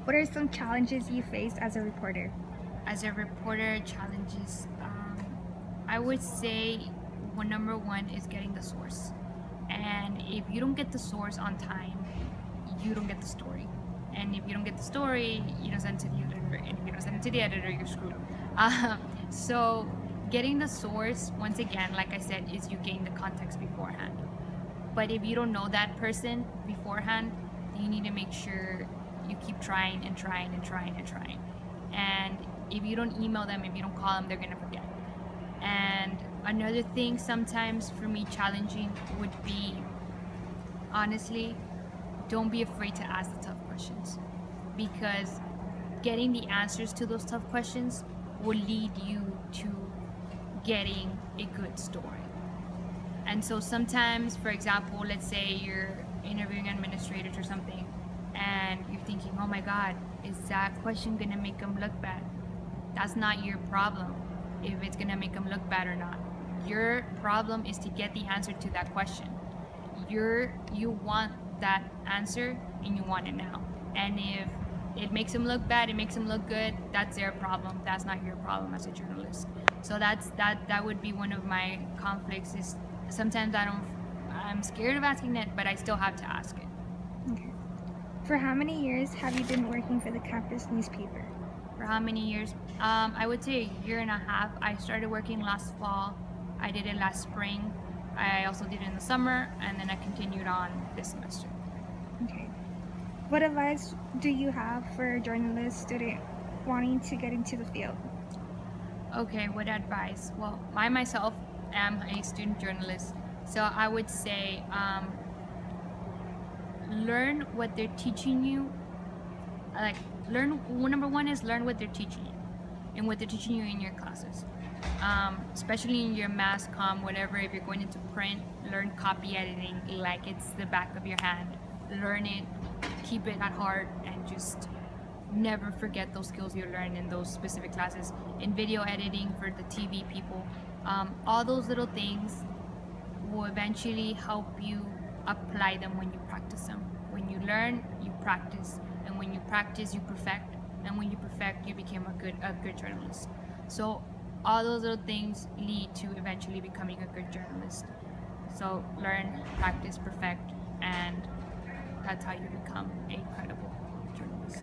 What are some challenges you faced as a reporter? As a reporter, challenges, I would say number one is getting the source. And if you don't get the source on time, you don't get the story. And if you don't get the story, you don't send it to the editor. And if you don't send it to the editor, you're screwed. So getting the source, once again, like I said, is you gain the context beforehand. But if you don't know that person beforehand, you need to make sure you keep trying and trying and trying and trying. And if you don't email them, if you don't call them, they're gonna forget. And another thing sometimes for me challenging would be, honestly, don't be afraid to ask the tough questions, because getting the answers to those tough questions will lead you to getting a good story. And so sometimes, for example, let's say you're interviewing administrators or something, and you're thinking, oh my God, is that question gonna make them look bad? That's not your problem if it's gonna make them look bad or not. Your problem is to get the answer to that question. You want that answer and you want it now. And if it makes them look bad, it makes them look good, that's their problem. That's not your problem as a journalist. So that would be one of my conflicts, is sometimes I'm scared of asking it, but I still have to ask it. Okay. For how many years have you been working for the campus newspaper? For how many years? I would say a year and a half. I started working last fall. I did it last spring. I also did it in the summer, and then I continued on this semester. Okay. What advice do you have for a journalist student wanting to get into the field? Okay, what advice? Well, I myself am a student journalist, so I would say learn what they're teaching you. Number one is learn what they're teaching you and what they're teaching you in your classes, especially in your mass comm, whatever. If you're going into print, learn copy editing like it's the back of your hand. Learn it, keep it at heart, and just never forget those skills you learn in those specific classes. In video editing for the TV people, all those little things will eventually help you apply them when you practice them. When you learn, you practice, and when you practice, you perfect, and when you perfect, you become a good journalist. So all those little things lead to eventually becoming a good journalist. So learn, practice, perfect, and that's how you become a credible